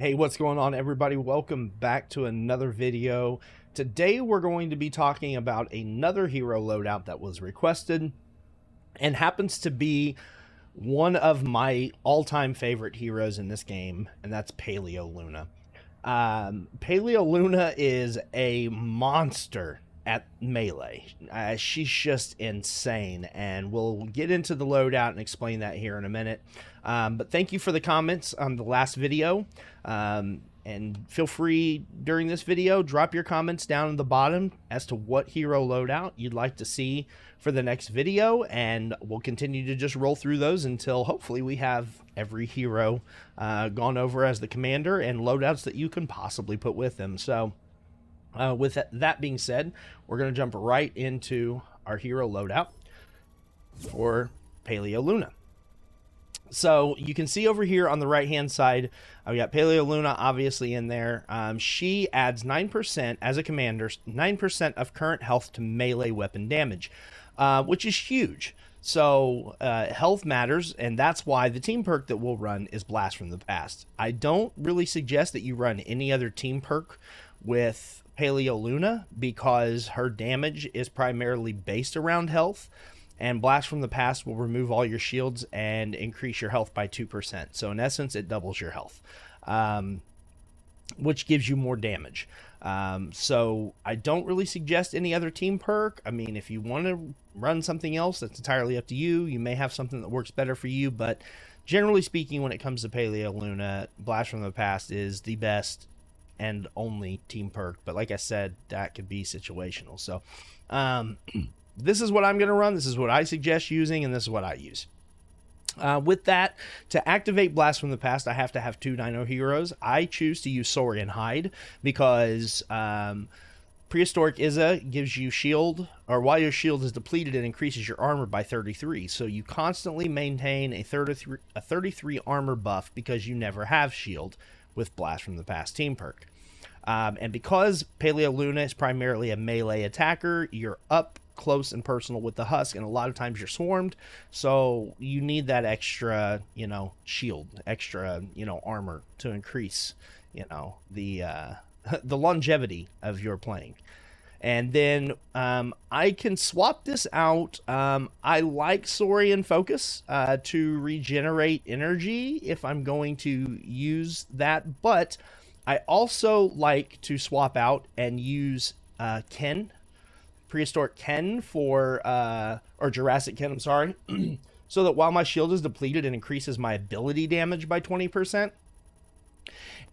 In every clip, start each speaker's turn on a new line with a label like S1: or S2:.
S1: Hey, what's going on, everybody? Welcome back to another video. Today we're going to be talking about another hero loadout that was requested and happens to be one of my all-time favorite heroes in this game, and that's Paleo Luna. Paleo Luna is a monster at melee. She's just insane, and we'll get into the loadout and explain that here in a minute. But thank you for the comments on the last video. And feel free during this video, drop your comments down in the bottom as to what hero loadout you'd like to see for the next video, and we'll continue to just roll through those until hopefully we have every hero gone over as the commander and loadouts that you can possibly put with them. So with that being said, we're going to jump right into our hero loadout for Paleo Luna. So you can see over here on the right hand side, we got Paleo Luna obviously in there. She adds 9% as a commander, 9% of current health to melee weapon damage, which is huge. So health matters, and that's why the team perk that we'll run is Blast from the Past. I don't really suggest that you run any other team perk with Paleo Luna because her damage is primarily based around health. And Blast from the Past will remove all your shields and increase your health by 2%. So in essence, it doubles your health, which gives you more damage. So I don't really suggest any other team perk. I mean, if you want to run something else, that's entirely up to you. You may have something that works better for you. But generally speaking, when it comes to Paleo Luna, Blast from the Past is the best and only team perk. But like I said, that could be situational. So this is what I'm going to run. This is what I suggest using, and this is what I use. With that, to activate Blast from the Past, I have to have 2 Dino heroes. I choose to use Saurian Hide because Prehistoric Izza gives you shield, or while your shield is depleted, it increases your armor by 33. So you constantly maintain a 33 armor buff because you never have shield with Blast from the Past team perk. And because Paleo Luna is primarily a melee attacker, you're up close and personal with the husk, and a lot of times you're swarmed, so you need that extra, shield, extra, armor to increase, the the longevity of your playing. And then I can swap this out. I like Saurian Focus to regenerate energy if I'm going to use that, but I also like to swap out and use Ken, Prehistoric Ken for, or Jurassic Ken, I'm sorry, so that while my shield is depleted, it increases my ability damage by 20%.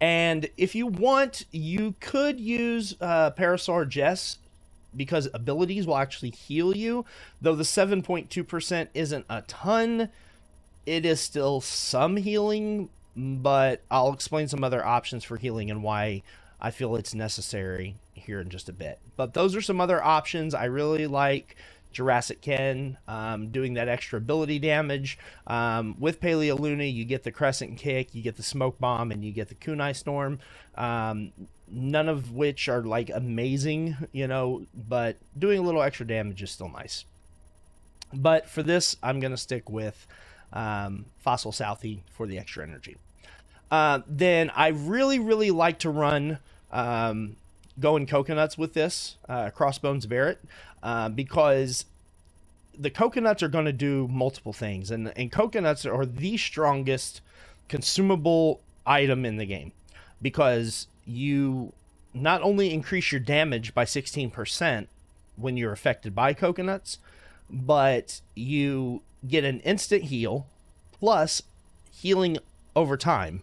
S1: And if you want, you could use Parasaur Jess because abilities will actually heal you, though the 7.2% isn't a ton. It is still some healing, but I'll explain some other options for healing and why I feel it's necessary here in just a bit. But those are some other options. I really like Jurassic Ken doing that extra ability damage. With Paleo Luna, you get the Crescent Kick, you get the Smoke Bomb, and you get the Kunai Storm. None of which are like amazing, but doing a little extra damage is still nice. But for this, I'm going to stick with Fossil Southie for the extra energy. Then I really like to run going coconuts with this Crossbones Barrett because the coconuts are going to do multiple things, and coconuts are the strongest consumable item in the game because you not only increase your damage by 16% when you're affected by coconuts, but you get an instant heal plus healing over time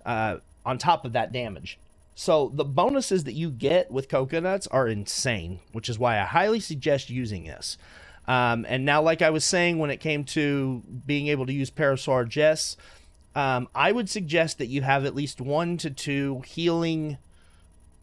S1: on top of that damage. So the bonuses that you get with coconuts are insane, which is why I highly suggest using this. And now, like I was saying, when it came to being able to use Parasaur Jess, I would suggest that you have at least 1 to 2 healing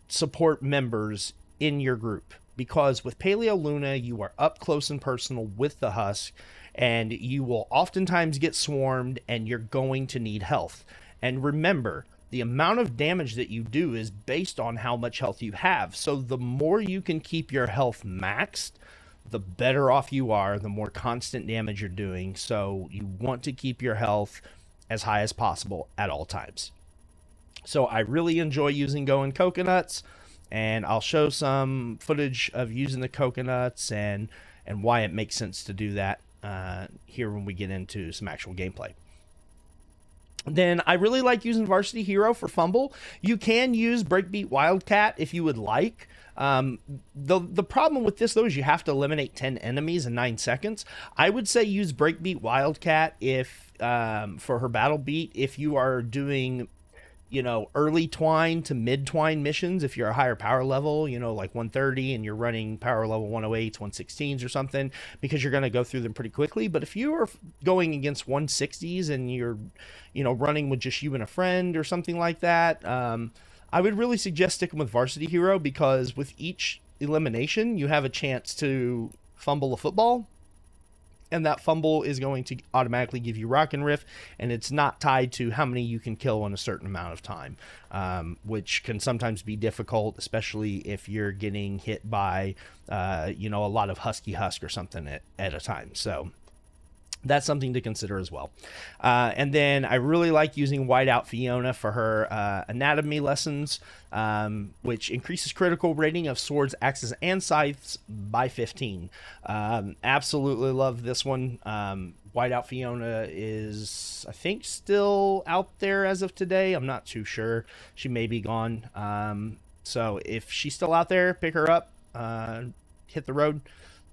S1: support members in your group, because with Paleo Luna, you are up close and personal with the husk, and you will oftentimes get swarmed, and you're going to need health. And remember, the amount of damage that you do is based on how much health you have. So the more you can keep your health maxed, the better off you are, the more constant damage you're doing. So you want to keep your health as high as possible at all times. So I really enjoy using going coconuts, and I'll show some footage of using the coconuts and why it makes sense to do that here when we get into some actual gameplay. Then I really like using Varsity Hero for fumble. You can use Breakbeat Wildcat if you would like. The problem with this, though, is you have to eliminate 10 enemies in 9 seconds. I would say use Breakbeat Wildcat if for her battle beat if you are doing, you know, early twine to mid twine missions. If you're a higher power level, you know, like 130, and you're running power level 108s, 116s or something, because you're going to go through them pretty quickly. But if you are going against 160s and you're, you know, running with just you and a friend or something like that, I would really suggest sticking with Varsity Hero, because with each elimination you have a chance to fumble a football, and that fumble is going to automatically give you Rock and Riff, and it's not tied to how many you can kill in a certain amount of time, which can sometimes be difficult, especially if you're getting hit by, you know, a lot of Husky Husk or something at a time. So that's something to consider as well. And then I really like using Whiteout Fiona for her anatomy lessons, which increases critical rating of swords, axes, and scythes by 15. Absolutely love this one. Whiteout Fiona is, I think, still out there as of today. I'm not too sure. She may be gone. So if she's still out there, pick her up, hit the road,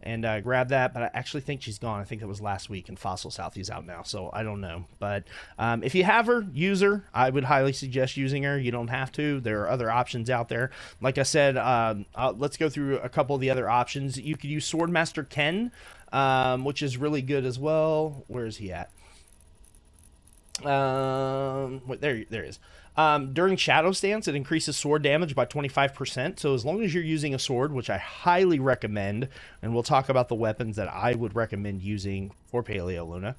S1: and grab that. But I actually think she's gone. I think that was last week, and Fossil Southie's out now, so I don't know. But if you have her, use her. I would highly suggest using her. You don't have to. There are other options out there. Like I said, let's go through a couple of the other options. You could use Swordmaster Ken, which is really good as well. Where is he at? Wait, there he is. During Shadow Stance, it increases sword damage by 25%. So as long as you're using a sword, which I highly recommend, and we'll talk about the weapons that I would recommend using for Paleo Luna,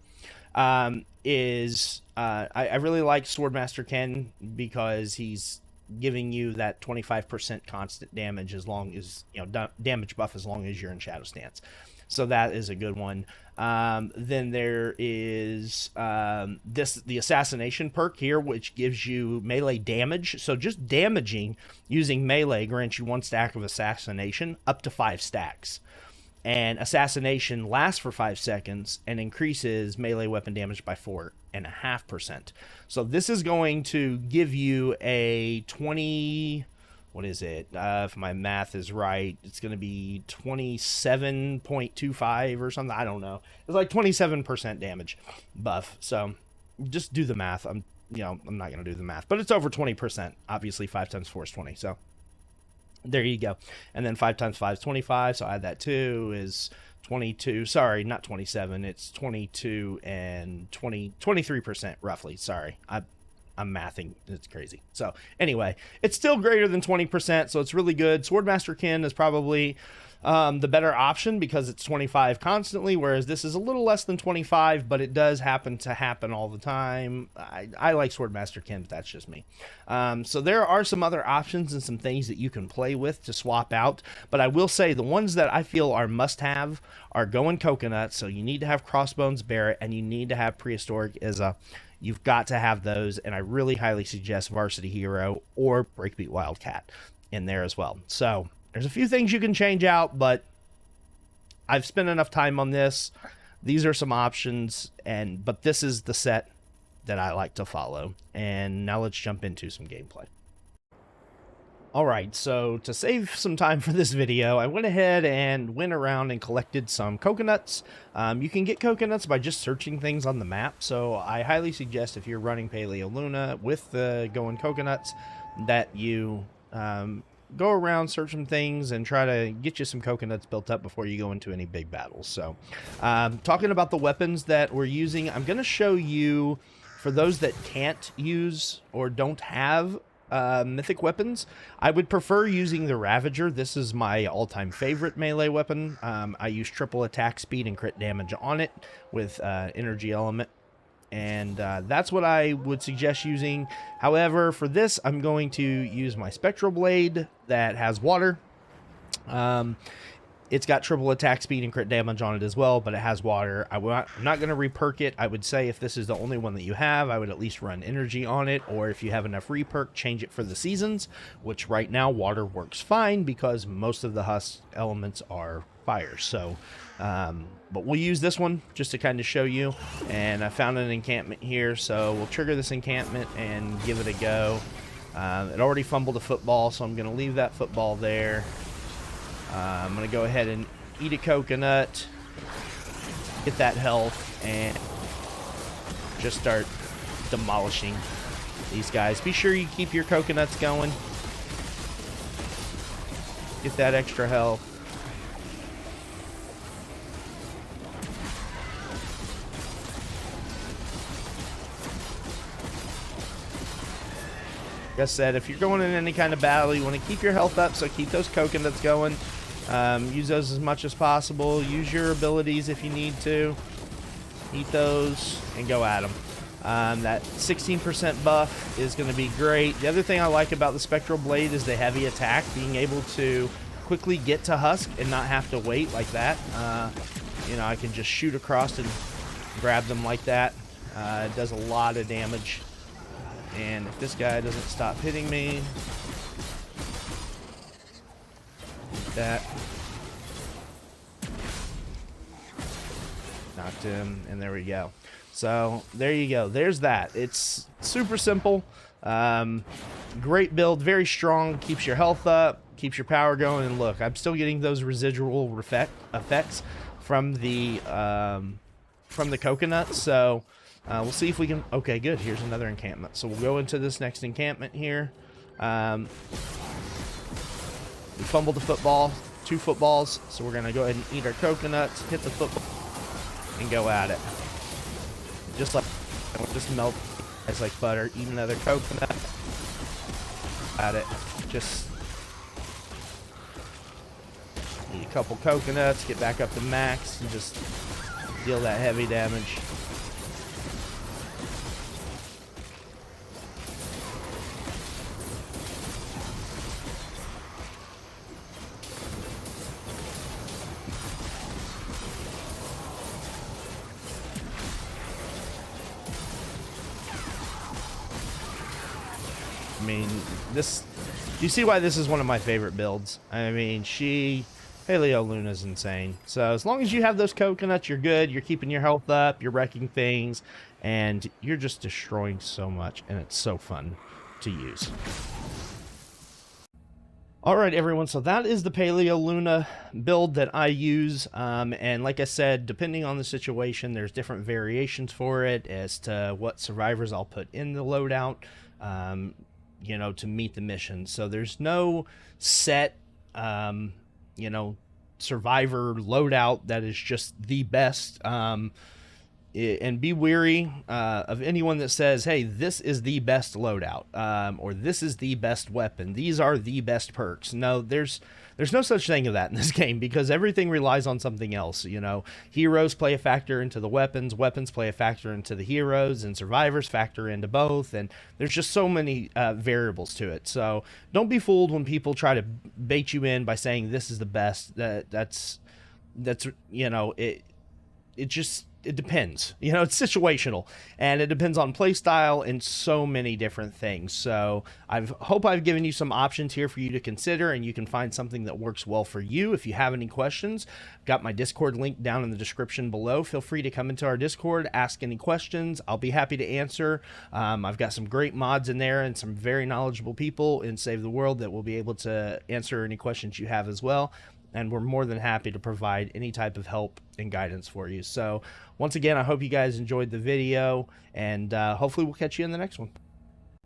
S1: I really like Swordmaster Ken, because he's giving you that 25% constant damage as long as, you know, damage buff as long as you're in Shadow Stance. So that is a good one. Then there is the assassination perk here, which gives you melee damage. So just damaging using melee grants you 1 stack of assassination, up to 5 stacks. And assassination lasts for 5 seconds and increases melee weapon damage by 4.5%. So this is going to give you a 20... What is it? If my math is right, it's going to be 27.25 or something. I don't know. It's like 27% damage buff. So just do the math. I'm not going to do the math, but it's over 20%. Obviously, 5 times 4 is 20. So there you go. And then 5 times 5 is 25. So add that 2 is 22. Sorry, not 27. It's 22 and 23% roughly. Sorry. I'm mathing. It's crazy. So anyway, it's still greater than 20%, so it's really good. Swordmaster Ken is probably the better option, because it's 25 constantly, whereas this is a little less than 25, but it does happen all the time. I like Swordmaster Ken, but that's just me. So there are some other options and some things that you can play with to swap out, but I will say the ones that I feel are must-have are going coconut. So you need to have Crossbones Barrett, and you need to have Prehistoric Izza. You've got to have those, and I really highly suggest Varsity Hero or Breakbeat Wildcat in there as well. So there's a few things you can change out, but I've spent enough time on this. These are some options, but this is the set that I like to follow. And now let's jump into some gameplay. Alright, so to save some time for this video, I went ahead and went around and collected some coconuts. You can get coconuts by just searching things on the map, so I highly suggest, if you're running Paleo Luna with the going coconuts, that you go around, search some things, and try to get you some coconuts built up before you go into any big battles. So, talking about the weapons that we're using, I'm going to show you, for those that can't use or don't have mythic weapons, I would prefer using the Ravager. This is my all-time favorite melee weapon. I use triple attack speed and crit damage on it with energy element, and that's what I would suggest using. However, for this, I'm going to use my Spectral Blade that has water. It's got triple attack speed and crit damage on it as well, but it has water. I'm not going to reperk it. I would say if this is the only one that you have, I would at least run energy on it, or if you have enough reperk, change it for the seasons, which right now water works fine because most of the husk elements are fire. So, but we'll use this one just to kind of show you. And I found an encampment here, so we'll trigger this encampment and give it a go. It already fumbled a football, so I'm going to leave that football there. I'm going to go ahead and eat a coconut, get that health, and just start demolishing these guys. Be sure you keep your coconuts going. Get that extra health. Like I said, if you're going in any kind of battle, you want to keep your health up, so keep those coconuts going. Use those as much as possible. Use your abilities if you need to. Eat those and go at them. That 16% buff is going to be great. The other thing I like about the Spectral Blade is the heavy attack, being able to quickly get to Husk and not have to wait like that. You know, I can just shoot across and grab them like that. It does a lot of damage. And if this guy doesn't stop hitting me, that knocked him, and there we go. So there you go. There's that. It's super simple. Great build, very strong, keeps your health up, keeps your power going. And look, I'm still getting those residual effects from the coconut. So we'll see if we can. Okay, good. Here's another encampment. So we'll go into this next encampment here. We fumbled the football, 2 footballs, so we're going to go ahead and eat our coconuts, hit the football, and go at it. Just melt it's like butter. Eat another coconut. At it. Just eat a couple coconuts, get back up to max, and just deal that heavy damage. I mean, this, you see why this is one of my favorite builds. I mean, Paleo Luna is insane. So as long as you have those coconuts, you're good. You're keeping your health up, you're wrecking things, and you're just destroying so much, and it's so fun to use. Alright everyone, so that is the Paleo Luna build that I use, and like I said, depending on the situation, there's different variations for it as to what survivors I'll put in the loadout, you know, to meet the mission. So there's no set, you know, survivor loadout that is just the best. And be wary of anyone that says, hey, this is the best loadout, or this is the best weapon, these are the best perks. No, there's no such thing of that in this game, because everything relies on something else. You know, heroes play a factor into the weapons, weapons play a factor into the heroes, and survivors factor into both, and there's just so many variables to it. So don't be fooled when people try to bait you in by saying this is the best. That's you know, it depends. You know, it's situational, and it depends on playstyle and so many different things. So I hope I've given you some options here for you to consider, and you can find something that works well for you. If you have any questions, I've got my Discord link down in the description below. Feel free to come into our Discord, ask any questions. I'll be happy to answer. I've got some great mods in there and some very knowledgeable people in Save the World that will be able to answer any questions you have as well. And we're more than happy to provide any type of help and guidance for you. So once again, I hope you guys enjoyed the video, and hopefully we'll catch you in the next one.